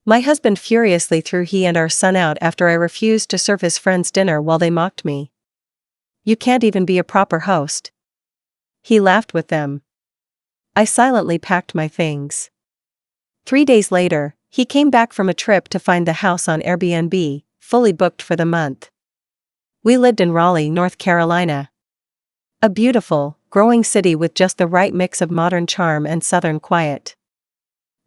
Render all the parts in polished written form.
My husband furiously threw he and our son out after I refused to serve his friends dinner while they mocked me. You can't even be a proper host. He laughed with them. I silently packed my things. 3 days later, he came back from a trip to find the house on Airbnb, fully booked for the month. We lived in Raleigh, North Carolina. A beautiful, growing city with just the right mix of modern charm and southern quiet.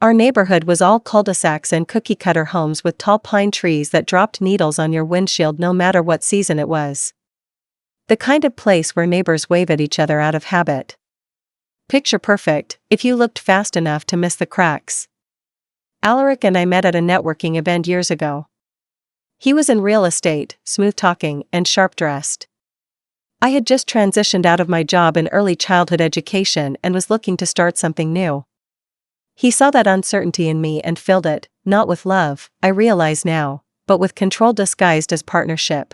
Our neighborhood was all cul-de-sacs and cookie-cutter homes with tall pine trees that dropped needles on your windshield no matter what season it was. The kind of place where neighbors wave at each other out of habit. Picture perfect, if you looked fast enough to miss the cracks. Alaric and I met at a networking event years ago. He was in real estate, smooth-talking, and sharp-dressed. I had just transitioned out of my job in early childhood education and was looking to start something new. He saw that uncertainty in me and filled it, not with love, I realize now, but with control disguised as partnership.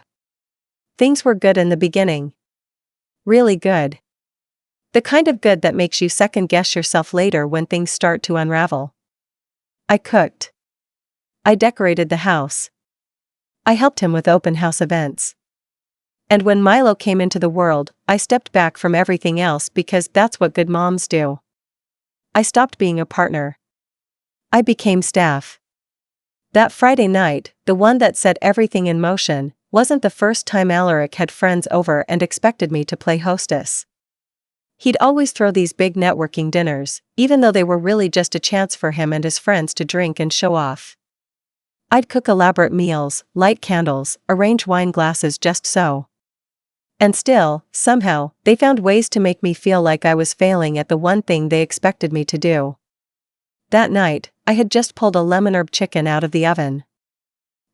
Things were good in the beginning. Really good. The kind of good that makes you second-guess yourself later when things start to unravel. I cooked. I decorated the house. I helped him with open house events. And when Milo came into the world, I stepped back from everything else because that's what good moms do. I stopped being a partner. I became staff. That Friday night, the one that set everything in motion, wasn't the first time Alaric had friends over and expected me to play hostess. He'd always throw these big networking dinners, even though they were really just a chance for him and his friends to drink and show off. I'd cook elaborate meals, light candles, arrange wine glasses just so. And still, somehow, they found ways to make me feel like I was failing at the one thing they expected me to do. That night, I had just pulled a lemon herb chicken out of the oven.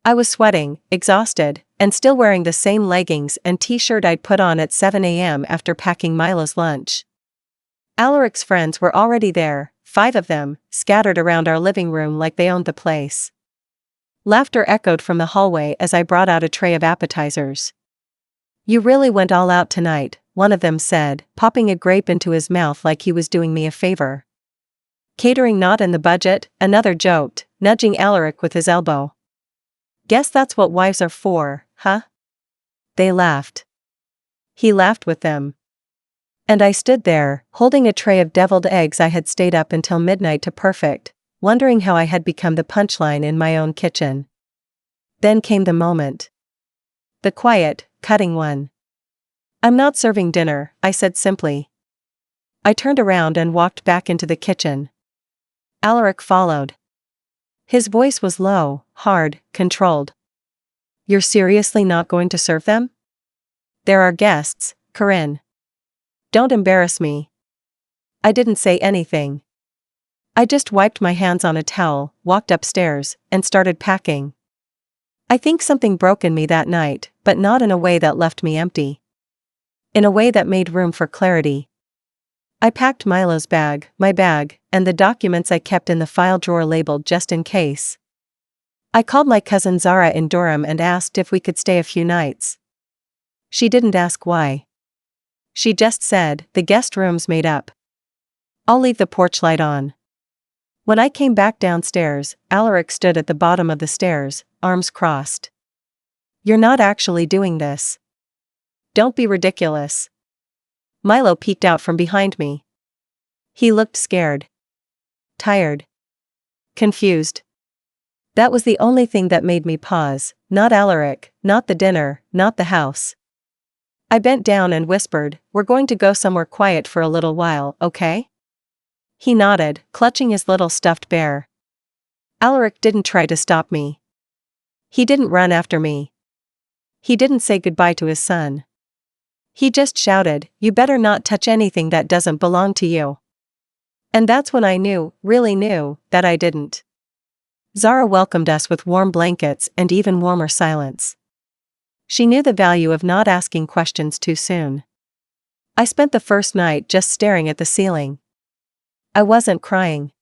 I was sweating, exhausted, and still wearing the same leggings and t-shirt I'd put on at 7 a.m. after packing Milo's lunch. Alaric's friends were already there, 5 of them, scattered around our living room like they owned the place. Laughter echoed from the hallway as I brought out a tray of appetizers. You really went all out tonight, one of them said, popping a grape into his mouth like he was doing me a favor. Catering not in the budget, another joked, nudging Alaric with his elbow. Guess that's what wives are for, huh? They laughed. He laughed with them. And I stood there, holding a tray of deviled eggs I had stayed up until midnight to perfect, wondering how I had become the punchline in my own kitchen. Then came the moment. The quiet, cutting one. I'm not serving dinner, I said simply. I turned around and walked back into the kitchen. Alaric followed. His voice was low, hard, controlled. You're seriously not going to serve them? There are guests, Corinne. Don't embarrass me. I didn't say anything. I just wiped my hands on a towel, walked upstairs, and started packing. I think something broke in me that night, but not in a way that left me empty. In a way that made room for clarity. I packed Milo's bag, my bag, and the documents I kept in the file drawer labeled just in case. I called my cousin Zara in Durham and asked if we could stay a few nights. She didn't ask why. She just said, the guest room's made up. I'll leave the porch light on. When I came back downstairs, Alaric stood at the bottom of the stairs, arms crossed. You're not actually doing this. Don't be ridiculous. Milo peeked out from behind me. He looked scared. Tired. Confused. That was the only thing that made me pause, not Alaric, not the dinner, not the house. I bent down and whispered, we're going to go somewhere quiet for a little while, okay? He nodded, clutching his little stuffed bear. Alaric didn't try to stop me. He didn't run after me. He didn't say goodbye to his son. He just shouted, you better not touch anything that doesn't belong to you. And that's when I knew, really knew, that I didn't. Zara welcomed us with warm blankets and even warmer silence. She knew the value of not asking questions too soon. I spent the first night just staring at the ceiling. I wasn't crying.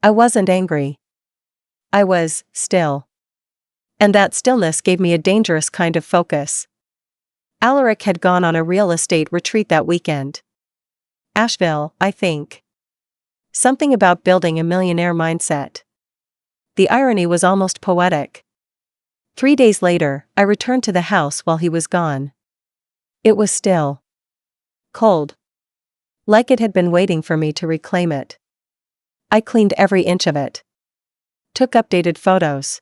I wasn't angry. I was still. And that stillness gave me a dangerous kind of focus. Alaric had gone on a real estate retreat that weekend. Asheville, I think. Something about building a millionaire mindset. The irony was almost poetic. 3 days later, I returned to the house while he was gone. It was still cold. Like it had been waiting for me to reclaim it. I cleaned every inch of it. Took updated photos.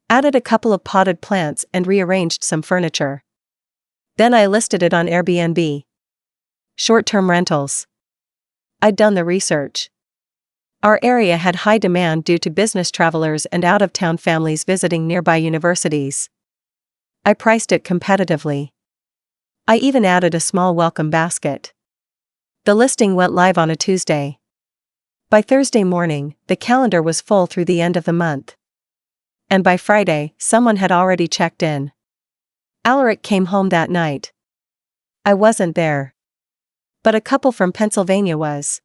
Added a couple of potted plants and rearranged some furniture. Then I listed it on Airbnb. Short-term rentals. I'd done the research. Our area had high demand due to business travelers and out-of-town families visiting nearby universities. I priced it competitively. I even added a small welcome basket. The listing went live on a Tuesday. By Thursday morning, the calendar was full through the end of the month. And by Friday, someone had already checked in. Alaric came home that night. I wasn't there. But a couple from Pennsylvania was.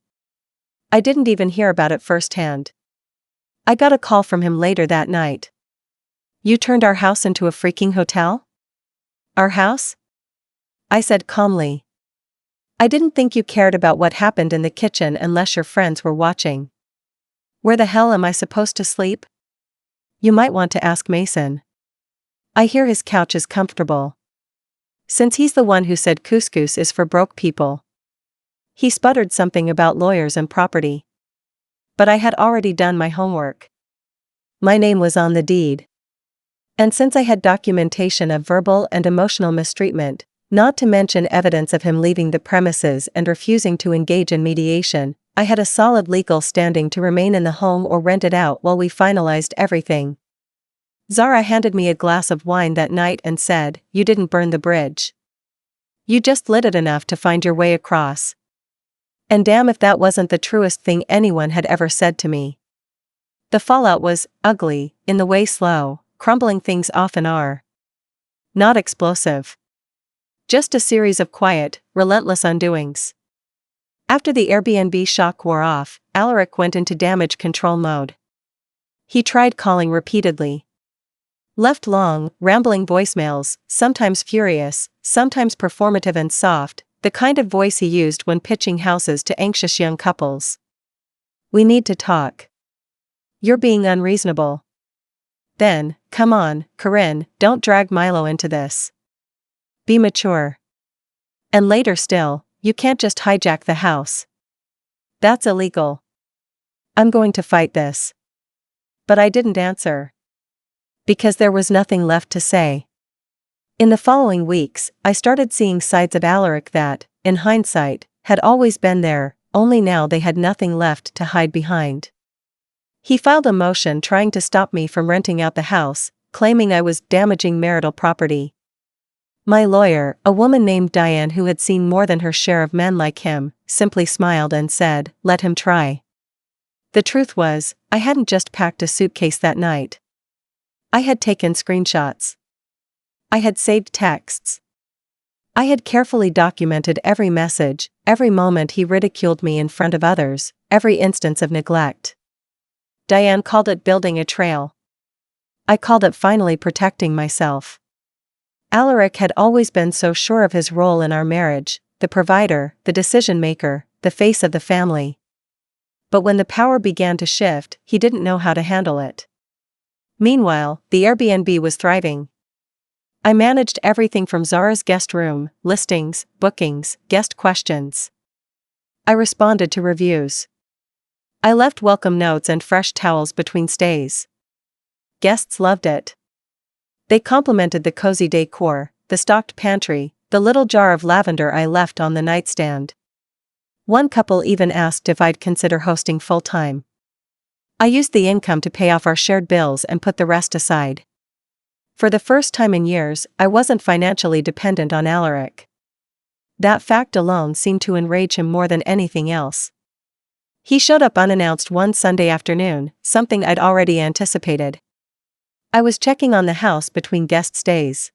I didn't even hear about it firsthand. I got a call from him later that night. "You turned our house into a freaking hotel?" "Our house?" I said calmly. "I didn't think you cared about what happened in the kitchen unless your friends were watching. Where the hell am I supposed to sleep?" "You might want to ask Mason. I hear his couch is comfortable. Since he's the one who said couscous is for broke people." He sputtered something about lawyers and property. But I had already done my homework. My name was on the deed. And since I had documentation of verbal and emotional mistreatment, not to mention evidence of him leaving the premises and refusing to engage in mediation, I had a solid legal standing to remain in the home or rent it out while we finalized everything. Zara handed me a glass of wine that night and said, "You didn't burn the bridge. You just lit it enough to find your way across." And damn if that wasn't the truest thing anyone had ever said to me. The fallout was ugly, in the way slow, crumbling things often are. Not explosive. Just a series of quiet, relentless undoings. After the Airbnb shock wore off, Alaric went into damage control mode. He tried calling repeatedly. Left long, rambling voicemails, sometimes furious, sometimes performative and soft, the kind of voice he used when pitching houses to anxious young couples. "We need to talk. You're being unreasonable." Then, "Come on, Corinne, don't drag Milo into this. Be mature." And later still, "You can't just hijack the house. That's illegal. I'm going to fight this." But I didn't answer. Because there was nothing left to say. In the following weeks, I started seeing sides of Alaric that, in hindsight, had always been there, only now they had nothing left to hide behind. He filed a motion trying to stop me from renting out the house, claiming I was damaging marital property. My lawyer, a woman named Diane who had seen more than her share of men like him, simply smiled and said, "Let him try." The truth was, I hadn't just packed a suitcase that night. I had taken screenshots. I had saved texts. I had carefully documented every message, every moment he ridiculed me in front of others, every instance of neglect. Diane called it building a trail. I called it finally protecting myself. Alaric had always been so sure of his role in our marriage, the provider, the decision-maker, the face of the family. But when the power began to shift, he didn't know how to handle it. Meanwhile, the Airbnb was thriving. I managed everything from Zara's guest room, listings, bookings, guest questions. I responded to reviews. I left welcome notes and fresh towels between stays. Guests loved it. They complimented the cozy decor, the stocked pantry, the little jar of lavender I left on the nightstand. One couple even asked if I'd consider hosting full-time. I used the income to pay off our shared bills and put the rest aside. For the first time in years, I wasn't financially dependent on Alaric. That fact alone seemed to enrage him more than anything else. He showed up unannounced one Sunday afternoon, something I'd already anticipated. I was checking on the house between guest stays.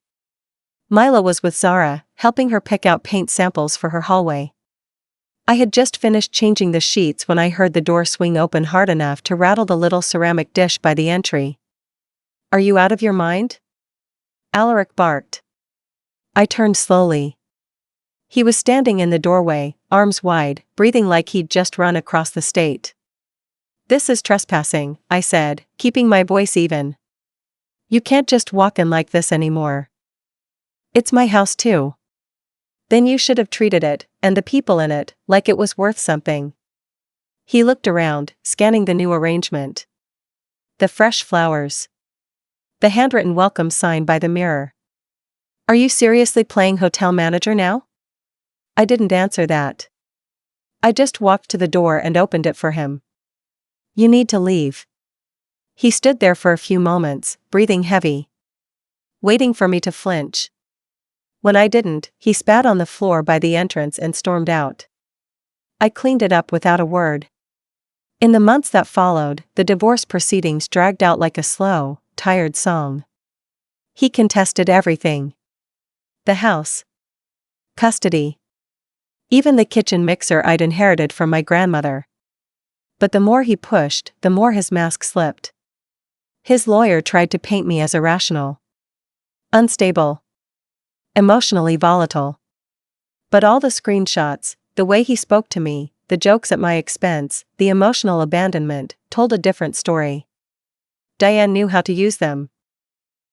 Mila was with Zara, helping her pick out paint samples for her hallway. I had just finished changing the sheets when I heard the door swing open hard enough to rattle the little ceramic dish by the entry. "Are you out of your mind?" Alaric barked. I turned slowly. He was standing in the doorway, arms wide, breathing like he'd just run across the state. This is trespassing, I said, keeping my voice even. You can't just walk in like this anymore. It's my house too. Then you should have treated it, and the people in it, like it was worth something. He looked around, scanning the new arrangement. The fresh flowers. The handwritten welcome sign by the mirror. Are you seriously playing hotel manager now? I didn't answer that. I just walked to the door and opened it for him. You need to leave. He stood there for a few moments, breathing heavy. Waiting for me to flinch. When I didn't, he spat on the floor by the entrance and stormed out. I cleaned it up without a word. In the months that followed, the divorce proceedings dragged out like a slow, tired song. He contested everything. The house. Custody. Even the kitchen mixer I'd inherited from my grandmother. But the more he pushed, the more his mask slipped. His lawyer tried to paint me as irrational. Unstable. Emotionally volatile. But all the screenshots, the way he spoke to me, the jokes at my expense, the emotional abandonment, told a different story. Diane knew how to use them.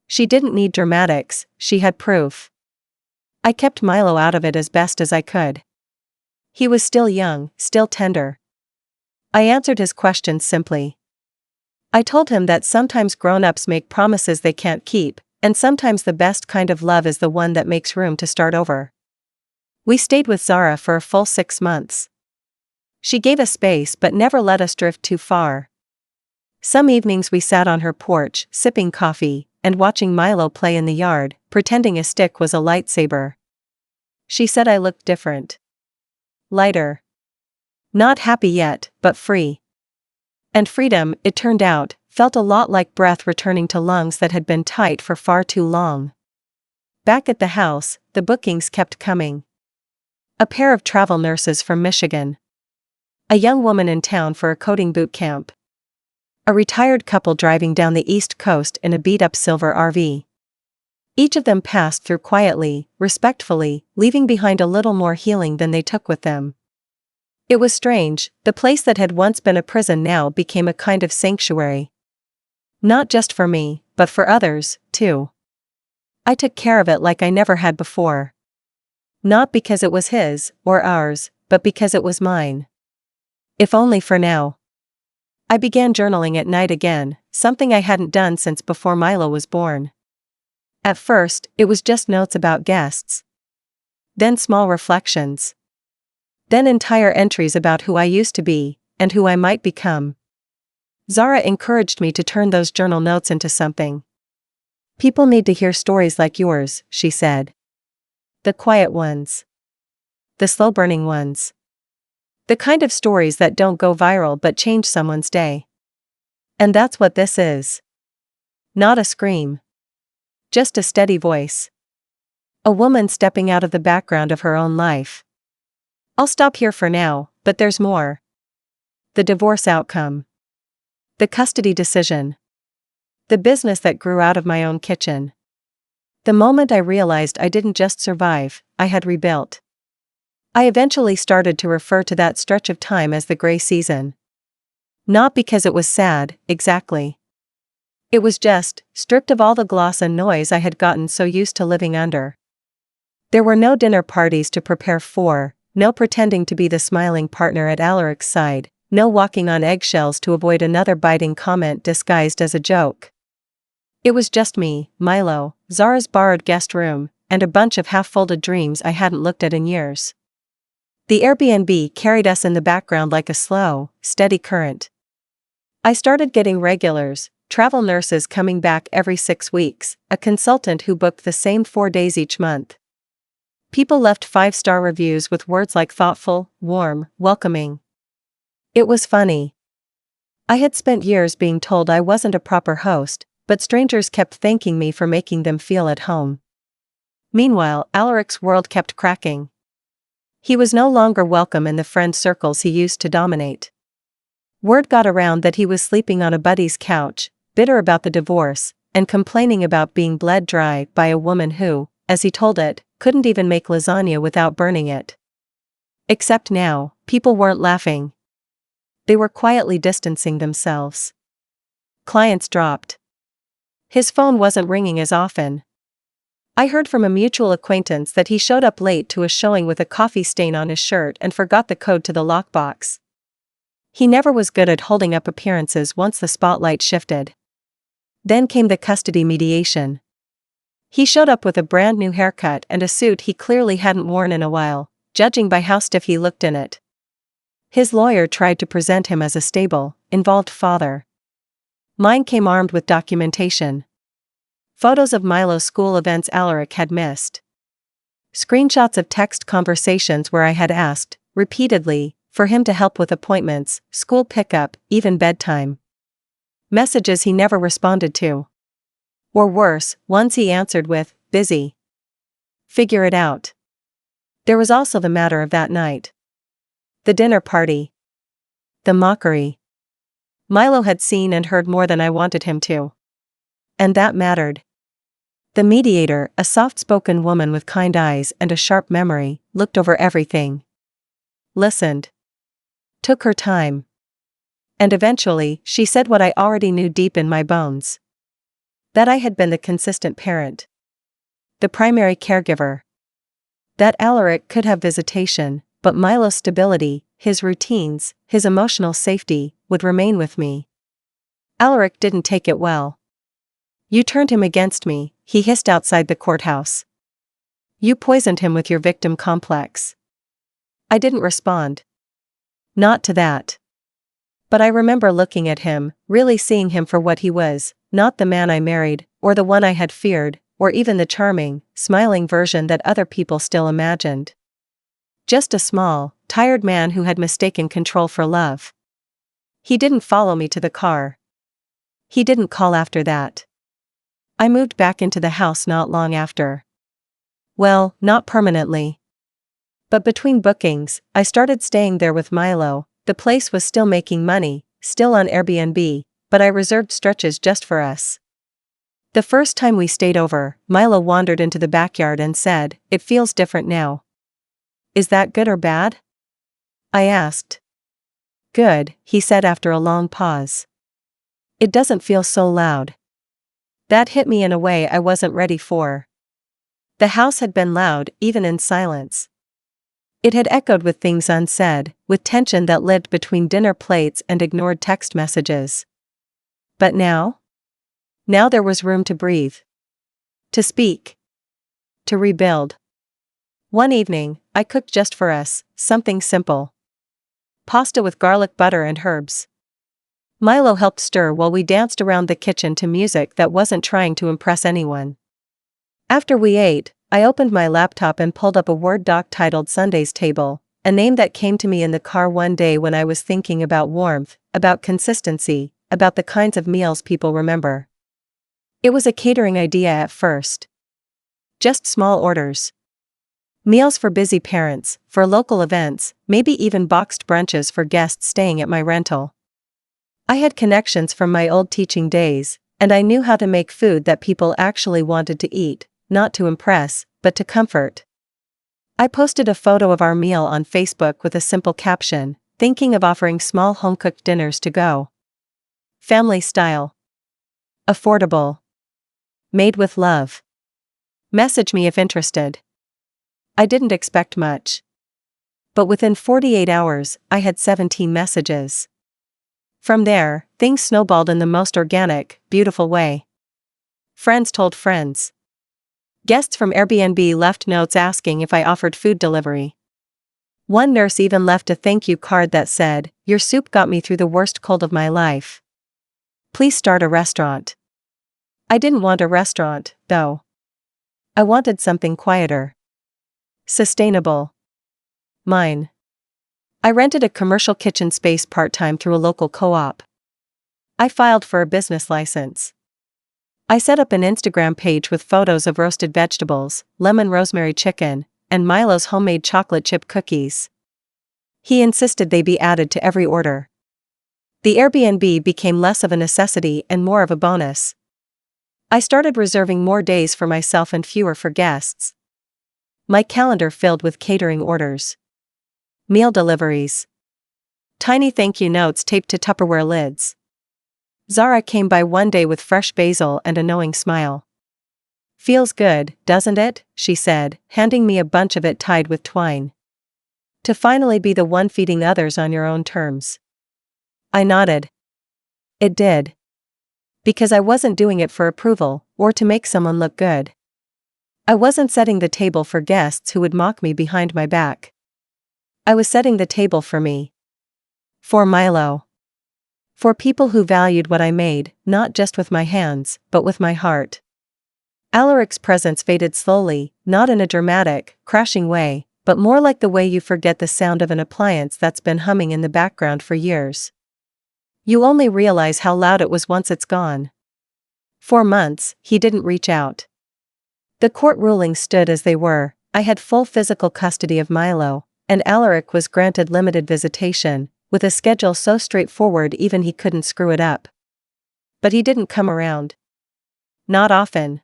She didn't need dramatics, she had proof. I kept Milo out of it as best as I could. He was still young, still tender. I answered his questions simply. I told him that sometimes grown-ups make promises they can't keep, and sometimes the best kind of love is the one that makes room to start over. We stayed with Zara for a full 6 months. She gave us space but never let us drift too far. Some evenings we sat on her porch, sipping coffee, and watching Milo play in the yard, pretending a stick was a lightsaber. She said I looked different. Lighter. Not happy yet, but free. And freedom, it turned out, felt a lot like breath returning to lungs that had been tight for far too long. Back at the house, the bookings kept coming. A pair of travel nurses from Michigan. A young woman in town for a coding boot camp. A retired couple driving down the East Coast in a beat-up silver RV. Each of them passed through quietly, respectfully, leaving behind a little more healing than they took with them. It was strange, the place that had once been a prison now became a kind of sanctuary. Not just for me, but for others, too. I took care of it like I never had before. Not because it was his, or ours, but because it was mine. If only for now. I began journaling at night again, something I hadn't done since before Milo was born. At first, it was just notes about guests. Then small reflections. Then entire entries about who I used to be, and who I might become. Zara encouraged me to turn those journal notes into something. People need to hear stories like yours, she said. The quiet ones. The slow-burning ones. The kind of stories that don't go viral but change someone's day. And that's what this is. Not a scream. Just a steady voice. A woman stepping out of the background of her own life. I'll stop here for now, but there's more. The divorce outcome. The custody decision. The business that grew out of my own kitchen. The moment I realized I didn't just survive, I had rebuilt. I eventually started to refer to that stretch of time as the gray season. Not because it was sad, exactly. It was just, stripped of all the gloss and noise I had gotten so used to living under. There were no dinner parties to prepare for, no pretending to be the smiling partner at Alaric's side, no walking on eggshells to avoid another biting comment disguised as a joke. It was just me, Milo, Zara's borrowed guest room, and a bunch of half-folded dreams I hadn't looked at in years. The Airbnb carried us in the background like a slow, steady current. I started getting regulars, travel nurses coming back every 6 weeks, a consultant who booked the same 4 days each month. People left 5-star reviews with words like thoughtful, warm, welcoming. It was funny. I had spent years being told I wasn't a proper host, but strangers kept thanking me for making them feel at home. Meanwhile, Alaric's world kept cracking. He was no longer welcome in the friend circles he used to dominate. Word got around that he was sleeping on a buddy's couch, bitter about the divorce, and complaining about being bled dry by a woman who, as he told it, couldn't even make lasagna without burning it. Except now, people weren't laughing. They were quietly distancing themselves. Clients dropped. His phone wasn't ringing as often. I heard from a mutual acquaintance that he showed up late to a showing with a coffee stain on his shirt and forgot the code to the lockbox. He never was good at holding up appearances once the spotlight shifted. Then came the custody mediation. He showed up with a brand new haircut and a suit he clearly hadn't worn in a while, judging by how stiff he looked in it. His lawyer tried to present him as a stable, involved father. Mine came armed with documentation. Photos of Milo's school events Alaric had missed. Screenshots of text conversations where I had asked, repeatedly, for him to help with appointments, school pickup, even bedtime. Messages he never responded to. Or worse, ones he answered with, busy. Figure it out. There was also the matter of that night. The dinner party. The mockery. Milo had seen and heard more than I wanted him to. And that mattered. The mediator, a soft-spoken woman with kind eyes and a sharp memory, looked over everything. Listened. Took her time. And eventually, she said what I already knew deep in my bones. That I had been the consistent parent. The primary caregiver. That Alaric could have visitation, but Milo's stability, his routines, his emotional safety, would remain with me. Alaric didn't take it well. You turned him against me, he hissed outside the courthouse. You poisoned him with your victim complex. I didn't respond. Not to that. But I remember looking at him, really seeing him for what he was, not the man I married, or the one I had feared, or even the charming, smiling version that other people still imagined. Just a small, tired man who had mistaken control for love. He didn't follow me to the car. He didn't call after that. I moved back into the house not long after. Well, not permanently. But between bookings, I started staying there with Milo. The place was still making money, still on Airbnb, but I reserved stretches just for us. The first time we stayed over, Milo wandered into the backyard and said, "It feels different now." Is that good or bad? I asked. Good, he said after a long pause. It doesn't feel so loud. That hit me in a way I wasn't ready for. The house had been loud, even in silence. It had echoed with things unsaid, with tension that lived between dinner plates and ignored text messages. But now? Now there was room to breathe. To speak. To rebuild. One evening, I cooked just for us, something simple. Pasta with garlic butter and herbs. Milo helped stir while we danced around the kitchen to music that wasn't trying to impress anyone. After we ate, I opened my laptop and pulled up a Word doc titled Sunday's Table, a name that came to me in the car one day when I was thinking about warmth, about consistency, about the kinds of meals people remember. It was a catering idea at first. Just small orders. Meals for busy parents, for local events, maybe even boxed brunches for guests staying at my rental. I had connections from my old teaching days, and I knew how to make food that people actually wanted to eat, not to impress, but to comfort. I posted a photo of our meal on Facebook with a simple caption, thinking of offering small home-cooked dinners to go. Family style. Affordable. Made with love. Message me if interested. I didn't expect much. But within 48 hours, I had 17 messages. From there, things snowballed in the most organic, beautiful way. Friends told friends. Guests from Airbnb left notes asking if I offered food delivery. One nurse even left a thank you card that said, "Your soup got me through the worst cold of my life. Please start a restaurant." I didn't want a restaurant, though. I wanted something quieter. Sustainable. Mine. I rented a commercial kitchen space part-time through a local co-op. I filed for a business license. I set up an Instagram page with photos of roasted vegetables, lemon rosemary chicken, and Milo's homemade chocolate chip cookies. He insisted they be added to every order. The Airbnb became less of a necessity and more of a bonus. I started reserving more days for myself and fewer for guests. My calendar filled with catering orders. Meal deliveries. Tiny thank you notes taped to Tupperware lids. Zara came by one day with fresh basil and a knowing smile. "Feels good, doesn't it?" she said, handing me a bunch of it tied with twine. "To finally be the one feeding others on your own terms." I nodded. It did. Because I wasn't doing it for approval, or to make someone look good. I wasn't setting the table for guests who would mock me behind my back. I was setting the table for me. For Milo. For people who valued what I made, not just with my hands, but with my heart. Alaric's presence faded slowly, not in a dramatic, crashing way, but more like the way you forget the sound of an appliance that's been humming in the background for years. You only realize how loud it was once it's gone. For months, he didn't reach out. The court rulings stood as they were. I had full physical custody of Milo, and Alaric was granted limited visitation, with a schedule so straightforward even he couldn't screw it up. But he didn't come around. Not often.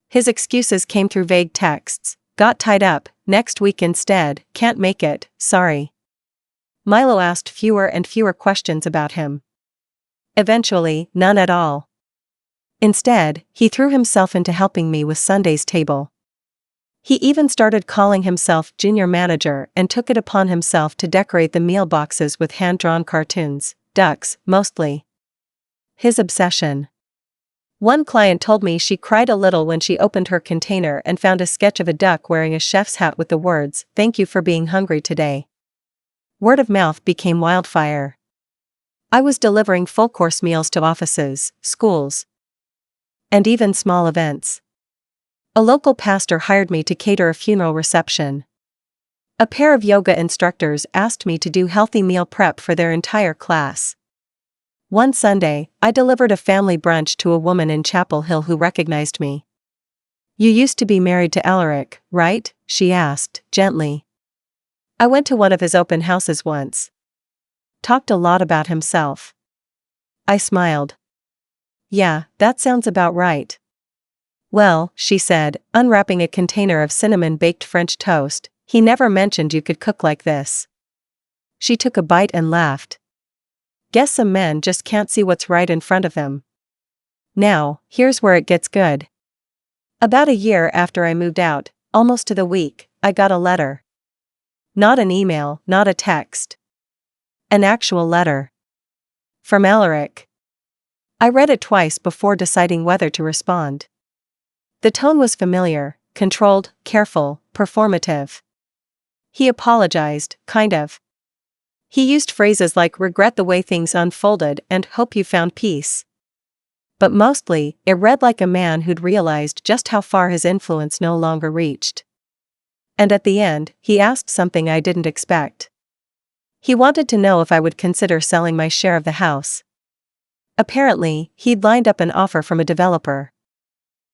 His excuses came through vague texts: "Got tied up, next week instead, can't make it, sorry." Milo asked fewer and fewer questions about him. Eventually, none at all. Instead, he threw himself into helping me with Sunday's table. He even started calling himself junior manager and took it upon himself to decorate the meal boxes with hand-drawn cartoons, ducks, mostly. His obsession. One client told me she cried a little when she opened her container and found a sketch of a duck wearing a chef's hat with the words, "Thank you for being hungry today." Word of mouth became wildfire. I was delivering full-course meals to offices, schools, and even small events. A local pastor hired me to cater a funeral reception. A pair of yoga instructors asked me to do healthy meal prep for their entire class. One Sunday, I delivered a family brunch to a woman in Chapel Hill who recognized me. "You used to be married to Alaric, right?" she asked, gently. "I went to one of his open houses once. Talked a lot about himself." I smiled. "Yeah, that sounds about right." "Well," she said, unwrapping a container of cinnamon-baked French toast, "he never mentioned you could cook like this." She took a bite and laughed. "Guess some men just can't see what's right in front of them." Now, here's where it gets good. About a year after I moved out, almost to the week, I got a letter. Not an email, not a text. An actual letter. From Alaric. I read it twice before deciding whether to respond. The tone was familiar, controlled, careful, performative. He apologized, kind of. He used phrases like "regret the way things unfolded" and "hope you found peace." But mostly, it read like a man who'd realized just how far his influence no longer reached. And at the end, he asked something I didn't expect. He wanted to know if I would consider selling my share of the house. Apparently, he'd lined up an offer from a developer.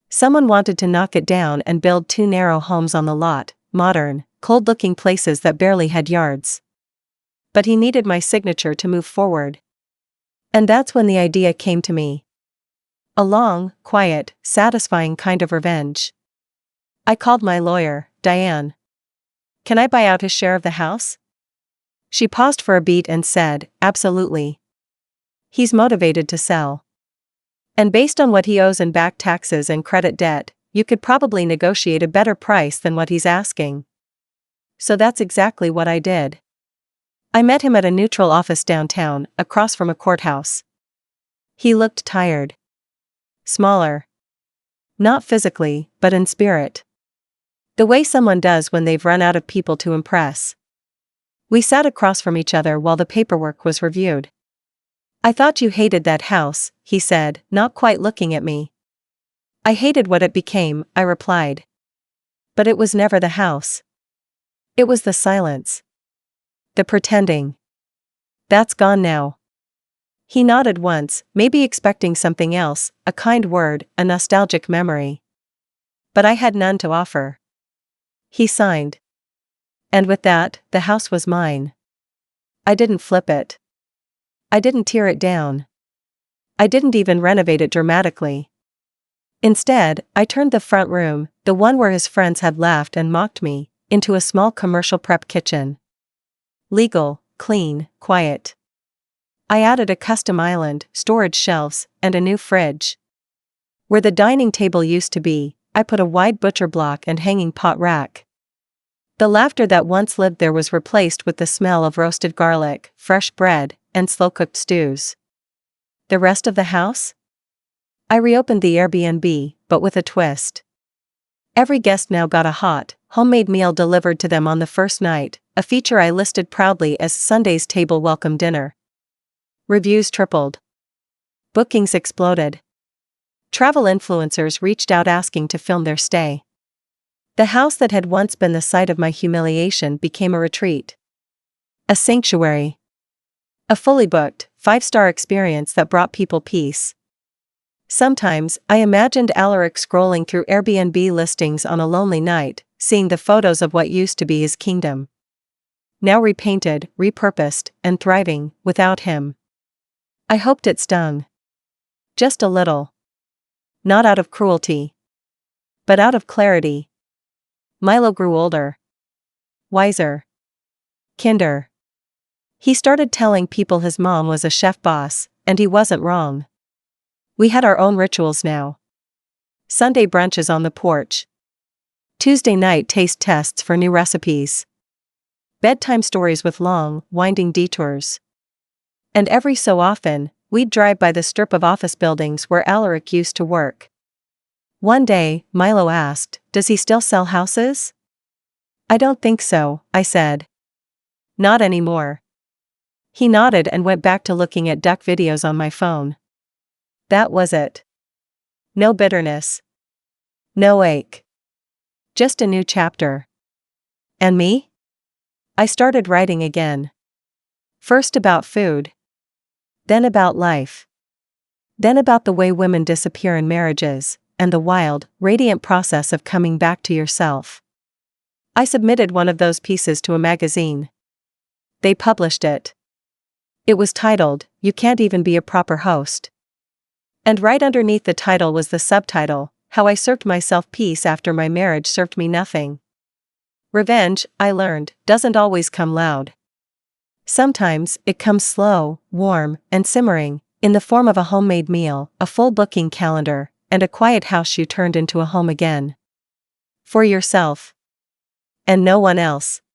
Someone wanted to knock it down and build 2 narrow homes on the lot, modern, cold-looking places that barely had yards. But he needed my signature to move forward. And that's when the idea came to me. A long, quiet, satisfying kind of revenge. I called my lawyer, Diane. "Can I buy out his share of the house?" She paused for a beat and said, "Absolutely. He's motivated to sell. And based on what he owes in back taxes and credit debt, you could probably negotiate a better price than what he's asking." So that's exactly what I did. I met him at a neutral office downtown, across from a courthouse. He looked tired. Smaller. Not physically, but in spirit. The way someone does when they've run out of people to impress. We sat across from each other while the paperwork was reviewed. "I thought you hated that house," he said, not quite looking at me. "I hated what it became," I replied. But it was never the house. It was the silence. The pretending. That's gone now. He nodded once, maybe expecting something else, a kind word, a nostalgic memory. But I had none to offer. He signed. And with that, the house was mine. I didn't flip it. I didn't tear it down. I didn't even renovate it dramatically. Instead, I turned the front room, the one where his friends had laughed and mocked me, into a small commercial prep kitchen. Legal, clean, quiet. I added a custom island, storage shelves, and a new fridge. Where the dining table used to be, I put a wide butcher block and hanging pot rack. The laughter that once lived there was replaced with the smell of roasted garlic, fresh bread, and slow-cooked stews. The rest of the house? I reopened the Airbnb, but with a twist. Every guest now got a hot, homemade meal delivered to them on the first night, a feature I listed proudly as Sunday's table welcome dinner. Reviews tripled. Bookings exploded. Travel influencers reached out asking to film their stay. The house that had once been the site of my humiliation became a retreat. A sanctuary. A fully booked, 5-star experience that brought people peace. Sometimes, I imagined Alaric scrolling through Airbnb listings on a lonely night, seeing the photos of what used to be his kingdom. Now repainted, repurposed, and thriving, without him. I hoped it stung. Just a little. Not out of cruelty. But out of clarity. Milo grew older. Wiser. Kinder. He started telling people his mom was a chef boss, and he wasn't wrong. We had our own rituals now. Sunday brunches on the porch. Tuesday night taste tests for new recipes. Bedtime stories with long, winding detours. And every so often, we'd drive by the strip of office buildings where Alaric used to work. One day, Milo asked, "Does he still sell houses?" "I don't think so," I said. "Not anymore." He nodded and went back to looking at duck videos on my phone. That was it. No bitterness. No ache. Just a new chapter. And me? I started writing again. First about food. Then about life. Then about the way women disappear in marriages, and the wild, radiant process of coming back to yourself. I submitted one of those pieces to a magazine. They published it. It was titled, "You Can't Even Be a Proper Host." And right underneath the title was the subtitle, "How I Served Myself Peace After My Marriage Served Me Nothing." Revenge, I learned, doesn't always come loud. Sometimes, it comes slow, warm, and simmering, in the form of a homemade meal, a full booking calendar, and a quiet house you turned into a home again. For yourself. And no one else.